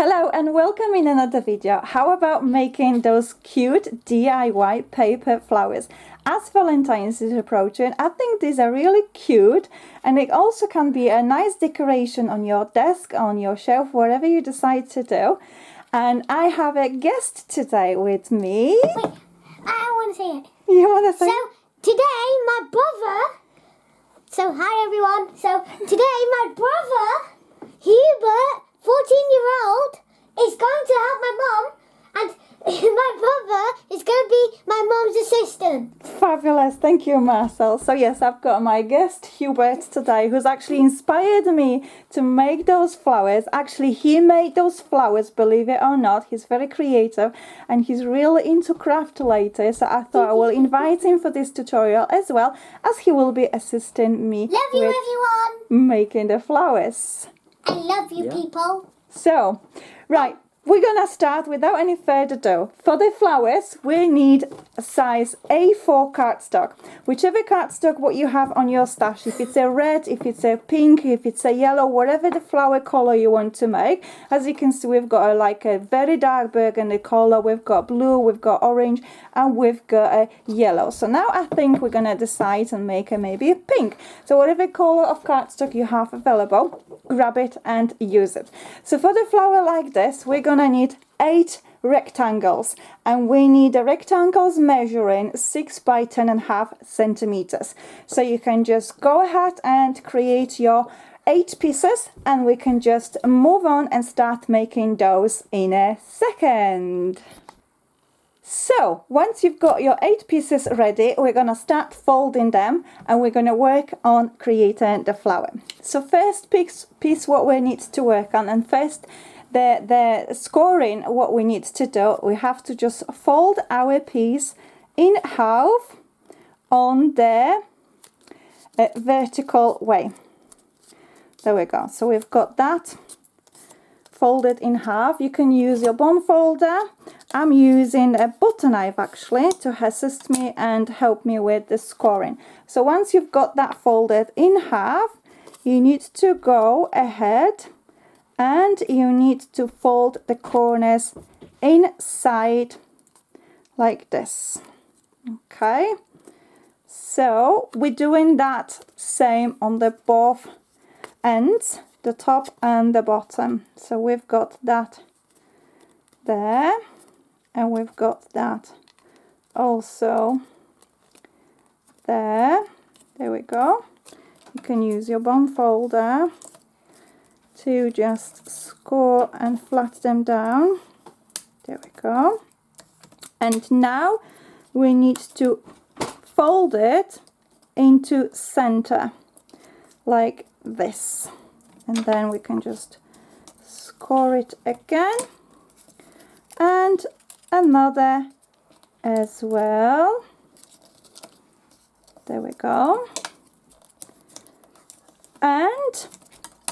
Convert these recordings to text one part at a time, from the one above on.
Hello and welcome in another video. How about making those cute DIY paper flowers? As Valentine's is approaching, I think these are really cute, and it also can be a nice decoration on your desk, on your shelf, whatever you decide to do. And I have a guest today with me. Wait, I want to say it. You want to say? So today my brother. So hi everyone. So today my brother Hubert, 14-year-old, is going to help my mom, and my brother is going to be my mom's assistant. Fabulous, thank you, Marcel. So yes, I've got my guest Hubert today, who's actually inspired me to make those flowers. Actually, he made those flowers, believe it or not. He's very creative and he's really into craft later, so I thought I will invite him for this tutorial as well, as he will be assisting me Love you, with everyone. making the flowers. I love you, people. So, right, we're gonna start without any further ado. For the flowers, we need a size A4 cardstock. Whichever cardstock what you have on your stash, if it's a red, if it's a pink, if it's a yellow, whatever the flower color you want to make. As you can see, we've got a very dark burgundy color, we've got blue, we've got orange, and we've got a yellow. So now I think we're gonna decide and make maybe a pink. So whatever color of cardstock you have available, grab it and use it. So for the flower like this, we're gonna need 8 rectangles, and we need the rectangles measuring 6 by 10.5 centimeters. So you can just go ahead and create your 8 pieces, and we can just move on and start making those in a second. So once you've got your 8 pieces ready, we're gonna start folding them and we're gonna work on creating the flower. So first piece what we need to work on, and first the scoring, what we need to do, we have to just fold our piece in half on the vertical way. There we go. So we've got that folded in half. You can use your bond folder. I'm using a butter knife actually to assist me and help me with the scoring. So once you've got that folded in half, you need to go ahead and you need to fold the corners inside like this. Okay, so we're doing that same on the both ends, the top and the bottom. So we've got that there, and we've got that also there. There we go. You can use your bond folder to just score and flat them down. There we go. And now we need to fold it into center like this, and then we can just score it again, and another as well. There we go. And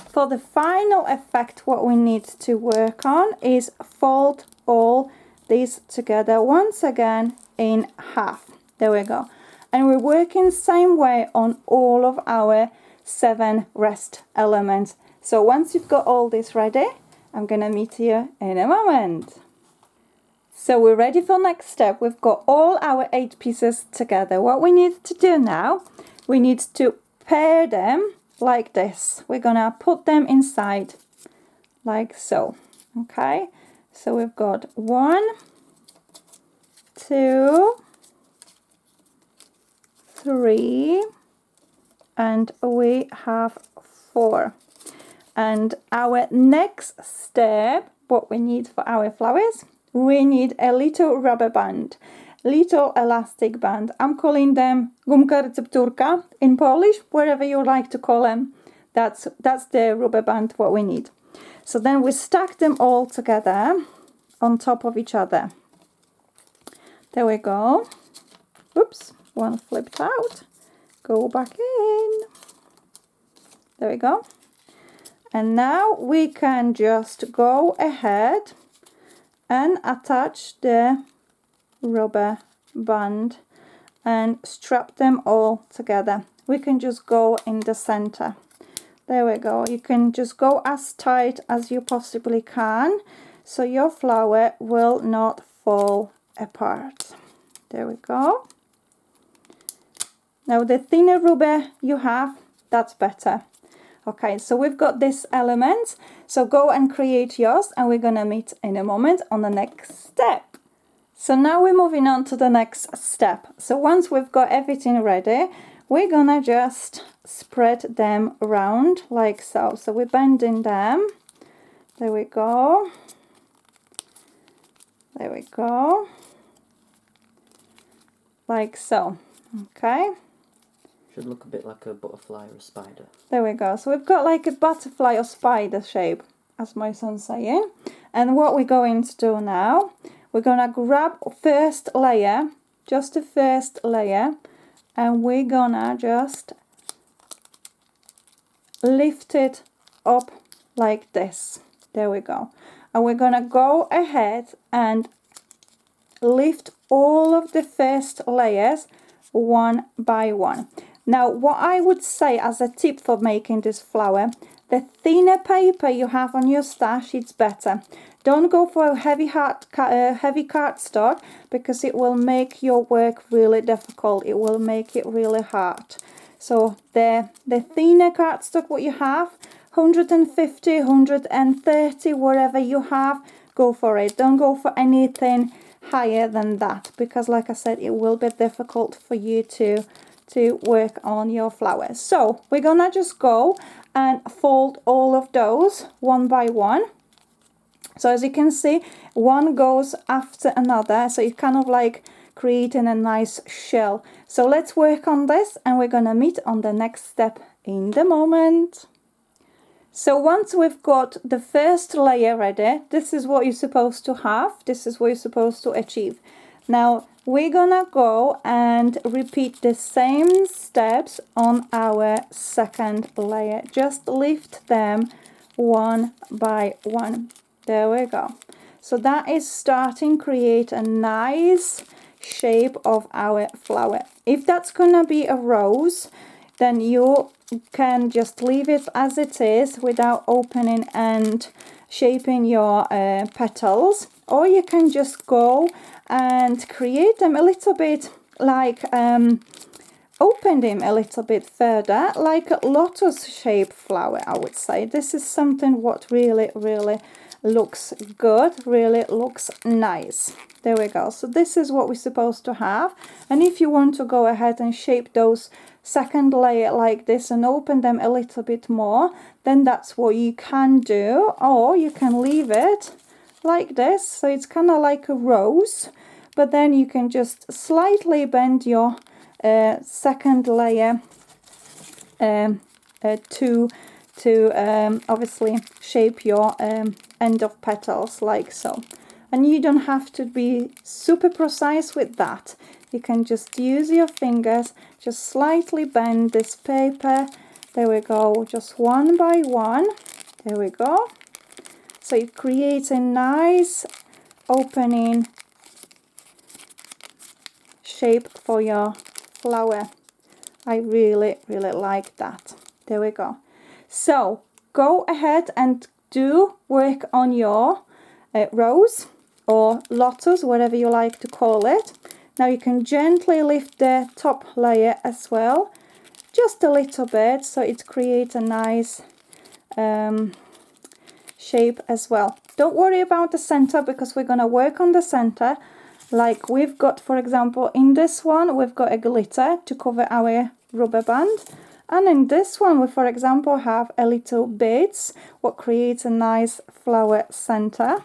for the final effect, what we need to work on is fold all these together once again in half. There we go. And we're working same way on all of our 7 rest elements. So once you've got all this ready, I'm gonna meet you in a moment. So we're ready for next step. We've got all our 8 pieces together. What we need to do now, we need to pair them like this. We're gonna put them inside like so. Okay, so we've got 1, 2, 3, and we have 4. And our next step, what we need for our flowers, we need a little rubber band, little elastic band. I'm calling them gumka recepturka in Polish, wherever you like to call them. That's the rubber band what we need. So then we stack them all together on top of each other. There we go. Oops, one flipped out. Go back in. There we go. And now we can just go ahead and attach the rubber band and strap them all together. We can just go in the center There we go. You can just go as tight as you possibly can, so your flower will not fall apart. There we go. Now the thinner rubber you have, that's better. Okay, so we've got this element, so go and create yours, and we're gonna meet in a moment on the next step. So now we're moving on to the next step. So once we've got everything ready, we're gonna just spread them around like so. So we're bending them. There we go. There we go. Like so. Okay. Should look a bit like a butterfly or a spider. There we go. So we've got like a butterfly or spider shape, as my son's saying. And what we're going to do now, we're gonna grab first layer, just the first layer, and we're gonna just lift it up like this. There we go. And we're gonna go ahead and lift all of the first layers one by one. Now what I would say as a tip for making this flower, the thinner paper you have on your stash, it's better. Don't go for a heavy cardstock, because it will make your work really difficult. It will make it really hard. So the thinner cardstock what you have, 150, 130, whatever you have, go for it. Don't go for anything higher than that, because like I said, it will be difficult for you to work on your flowers. So we're gonna just go and fold all of those one by one. So as you can see, one goes after another, so you're kind of like creating a nice shell. So let's work on this, and we're gonna meet on the next step in the moment. So once we've got the first layer ready, this is what you're supposed to have, this is what you're supposed to achieve. Now we're gonna go and repeat the same steps on our second layer. Just lift them one by one. There we go. So that is starting to create a nice shape of our flower. If that's gonna be a rose, then you can just leave it as it is without opening and shaping your petals, or you can just go and create them a little bit like open them a little bit further, like a lotus shaped flower. I would say this is something what really looks good, really looks nice. There we go. So this is what we're supposed to have, and if you want to go ahead and shape those second layer like this and open them a little bit more, then that's what you can do, or you can leave it like this, so it's kind of like a rose, but then you can just slightly bend your second layer to obviously shape your end of petals like so. And you don't have to be super precise with that. You can just use your fingers, just slightly bend this paper. There we go, just one by one. There we go. So it creates a nice opening shape for your flower. I really like that. There we go. So go ahead and do work on your rose or lotus, whatever you like to call it. Now you can gently lift the top layer as well, just a little bit, so it creates a nice shape as well. Don't worry about the center, because we're going to work on the center. Like we've got, for example, in this one we've got a glitter to cover our rubber band, and in this one we, for example, have a little beads what creates a nice flower center.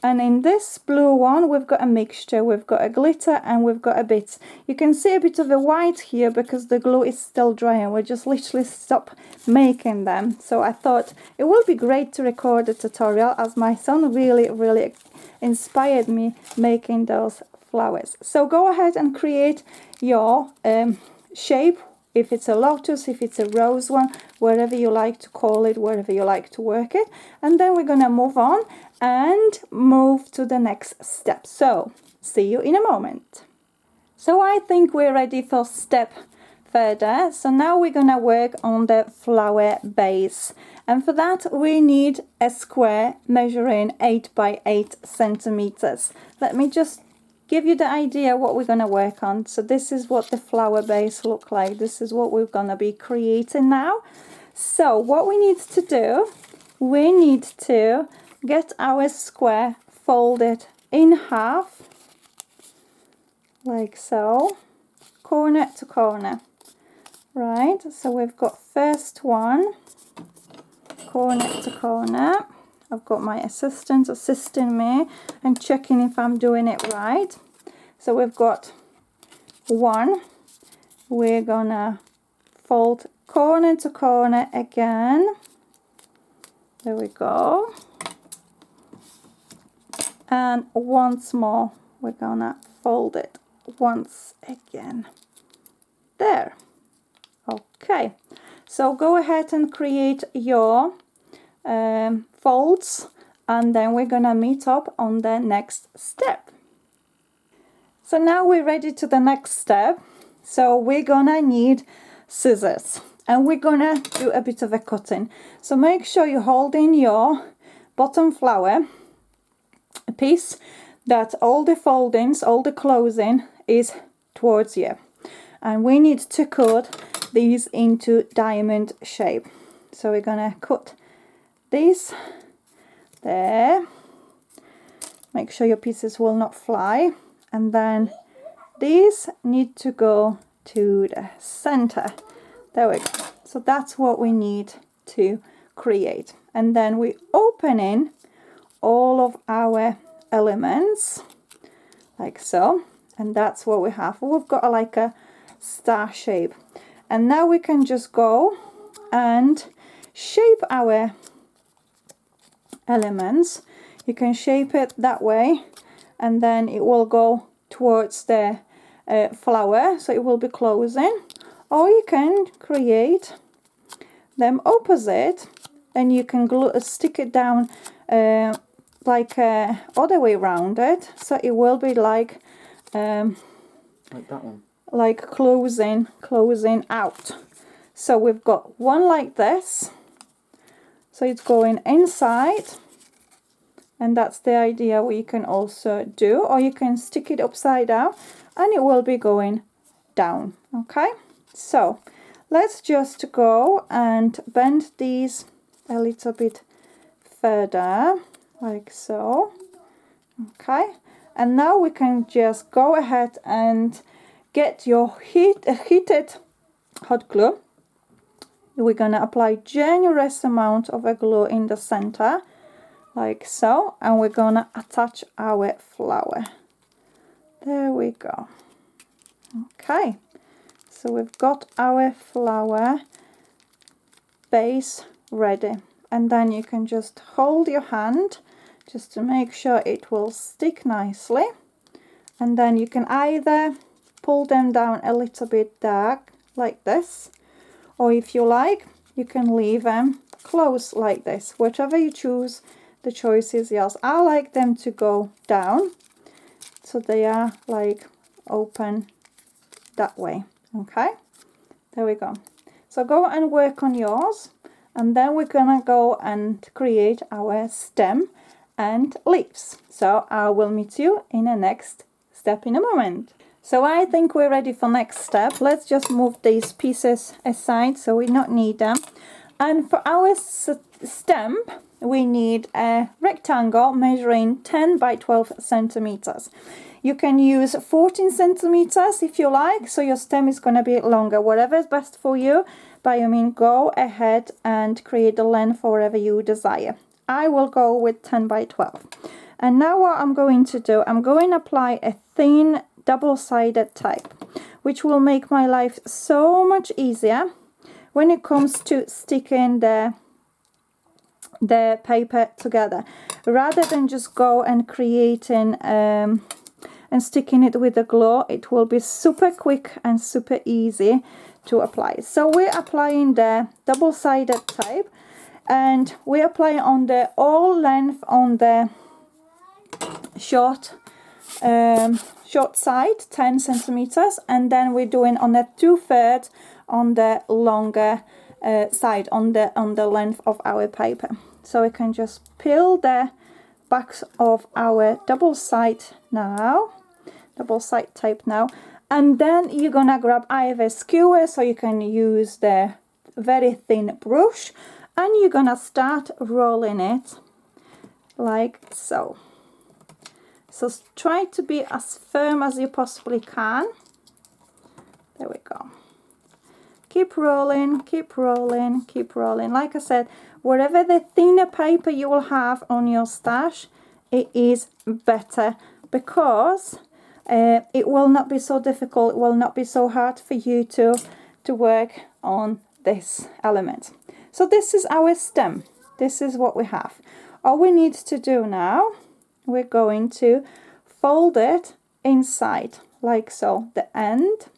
And in this blue one we've got a mixture, we've got a glitter and we've got a bit. You can see a bit of a white here because the glue is still dry and we just literally stop making them. So I thought it would be great to record a tutorial, as my son really inspired me making those flowers. So go ahead and create your shape, if it's a lotus, if it's a rose one, whatever you like to call it, wherever you like to work it. And then we're gonna move on and move to the next step. So see you in a moment. So I think we're ready for step further. So now we're gonna work on the flower base, and for that we need a square measuring 8 by 8 centimeters. Let me just give you the idea what we're gonna work on. So this is what the flower base look like. This is what we're gonna be creating now. So what we need to do, we need to get our square folded in half, like so, corner to corner. Right, so we've got first one, corner to corner. I've got my assistant assisting me and checking if I'm doing it right. So we've got one, we're gonna fold corner to corner again. There we go. And once more, we're gonna fold it once again. There. Okay, so go ahead and create your folds, and then we're gonna meet up on the next step. So now we're ready to the next step. So we're gonna need scissors, and we're gonna do a bit of a cutting. So make sure you're holding your bottom flower piece, that all the foldings, all the closing is towards you. And we need to cut these into diamond shape. So we're gonna cut these there. Make sure your pieces will not fly. And then these need to go to the center. There we go. So that's what we need to create. And then we open in all of our elements like so. And that's what we have. We've got like a star shape. And now we can just go and shape our elements. You can shape it that way, and then it will go towards the flower, so it will be closing. Or you can create them opposite, and you can stick it down like other way around it, so it will be like that one. Like closing out. So we've got one like this, so it's going inside, and that's the idea what you can also do. Or you can stick it upside down and it will be going down. Okay, so let's just go and bend these a little bit further like so. Okay, and now we can just go ahead and get your heated hot glue. We're gonna apply generous amount of a glue in the center like so, and we're gonna attach our flower. There we go. Okay, so we've got our flower base ready, and then you can just hold your hand just to make sure it will stick nicely, and then you can either pull them down a little bit dark like this, or if you like, you can leave them close like this. Whichever you choose, the choice is yours. I like them to go down, so they are like open that way. Okay, there we go. So go and work on yours, and then we're gonna go and create our stem and leaves. So I will meet you in the next step in a moment. So I think we're ready for next step. Let's just move these pieces aside so we don't need them. And for our stem, we need a rectangle measuring 10 by 12 centimeters. You can use 14 centimeters if you like, so your stem is going to be longer. Whatever is best for you, by all means, go ahead and create the length for whatever you desire. I will go with 10 by 12. And now what I'm going to do, I'm going to apply a thin double-sided tape, which will make my life so much easier when it comes to sticking the paper together, rather than just go and creating and sticking it with the glue. It will be super quick and super easy to apply. So we're applying the double-sided tape, and we apply on the all length on the short short side, 10 centimeters, and then we're doing on the 2/3 on the longer side, on the length of our paper. So we can just peel the backs of our double side tape now, and then you're gonna grab either skewer, so you can use the very thin brush, and you're gonna start rolling it like so. So try to be as firm as you possibly can. There we go. Keep rolling, keep rolling, keep rolling. Like I said, whatever the thinner paper you will have on your stash, it is better, because it will not be so difficult, it will not be so hard for you to work on this element. So this is our stem. This is what we have. All we need to do now, we're going to fold it inside like so, the end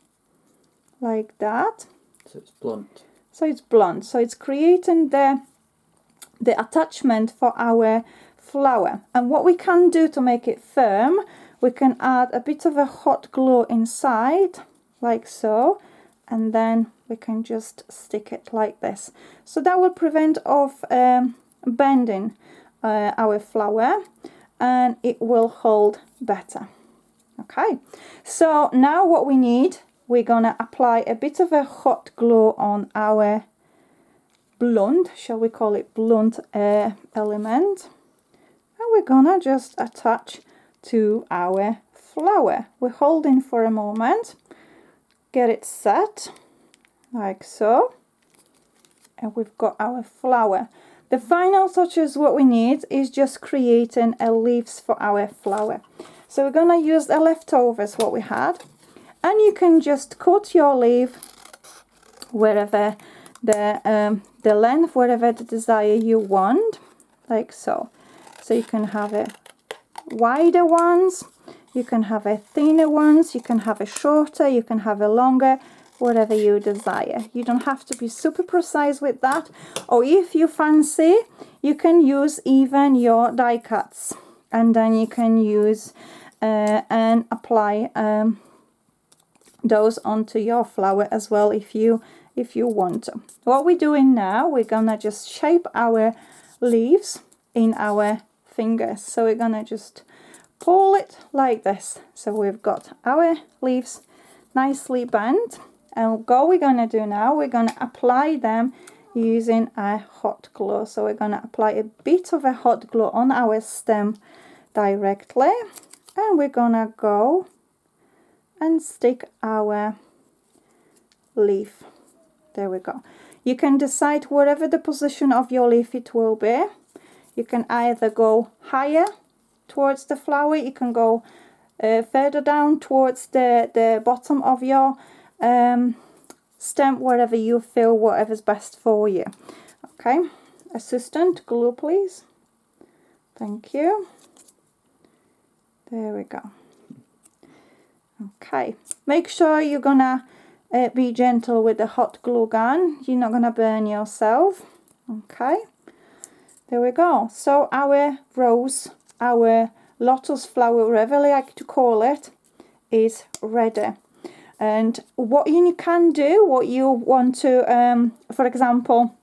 like that. So it's blunt. So it's blunt. So it's creating the attachment for our flower. And what we can do to make it firm, we can add a bit of a hot glue inside like so, and then we can just stick it like this. So that will prevent of bending our flower, and it will hold better. Okay, so now what we need, we're gonna apply a bit of a hot glue on our blunt, shall we call it blunt element, and we're gonna just attach to our flower. We're holding for a moment, get it set like so, and we've got our flower. The final touches, what we need is just creating a leaves for our flower. So we're gonna use the leftovers what we had, and you can just cut your leaf wherever the length, wherever the desire you want, like so. So you can have a wider ones, you can have a thinner ones, you can have a shorter, you can have a longer, whatever you desire. You don't have to be super precise with that, or if you fancy, you can use even your die cuts, and then you can use and apply those onto your flower as well if you want to. What we're doing now, we're gonna just shape our leaves in our fingers. So we're gonna just pull it like this. So we've got our leaves nicely bent, and what we're gonna do now, we're gonna apply them using a hot glue. So we're gonna apply a bit of a hot glue on our stem directly, and we're gonna go and stick our leaf. There we go. You can decide whatever the position of your leaf it will be. You can either go higher towards the flower, you can go further down towards the bottom of your stem, wherever you feel, whatever's best for you. Okay, assistant, glue please. Thank you. There we go. Okay, make sure you're gonna be gentle with the hot glue gun. You're not gonna burn yourself. Okay, there we go. So our rose, our lotus flower, whatever I like to call it, is ready. And what you can do, what you want to, for example,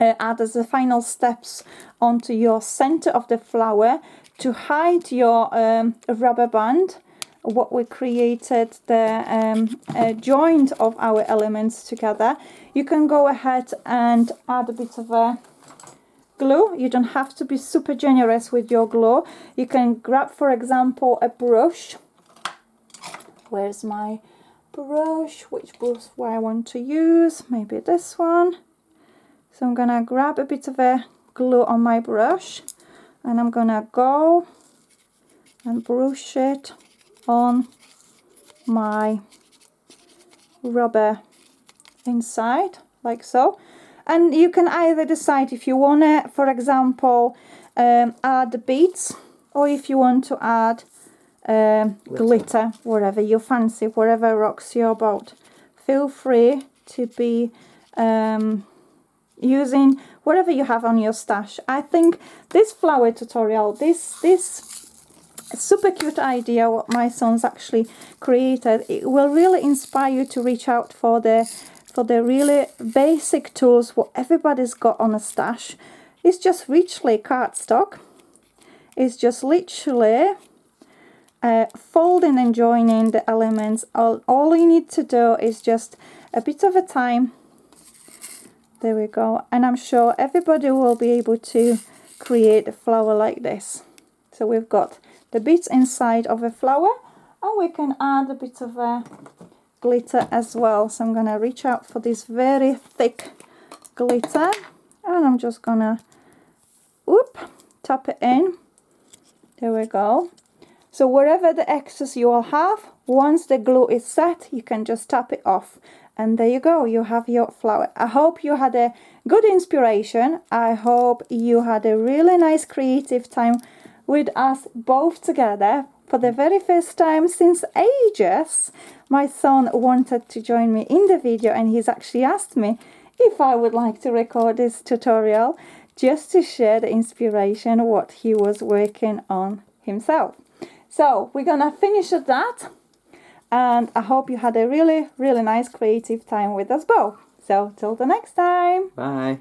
add as the final steps onto your center of the flower to hide your rubber band, what we created, the joint of our elements together, you can go ahead and add a bit of a glue. You don't have to be super generous with your glue. You can grab, for example, a brush. Where's my brush? Which brush do I want to use? Maybe this one. So I'm gonna grab a bit of a glue on my brush, and I'm gonna go and brush it on my rubber inside like so. And you can either decide if you want to, for example, add the beads, or if you want to add glitter, whatever you fancy, whatever rocks your boat. Feel free to be using whatever you have on your stash. I think this flower tutorial, this a super cute idea what my son's actually created. It will really inspire you to reach out for the really basic tools what everybody's got on a stash. It's just literally cardstock. It's just literally folding and joining the elements. All you need to do is just a bit of a time. There we go. And I'm sure everybody will be able to create a flower like this. So we've got the bits inside of a flower, and we can add a bit of a glitter as well. So I'm going to reach out for this very thick glitter, and I'm just going to tap it in. There we go. So wherever the excess you will have, once the glue is set, you can just tap it off. And there you go, you have your flower. I hope you had a good inspiration. I hope you had a really nice creative time with us both together. For the very first time since ages, my son wanted to join me in the video, and he's actually asked me if I would like to record this tutorial just to share the inspiration what he was working on himself. So we're gonna finish at that, and I hope you had a really nice creative time with us both. So till the next time. Bye.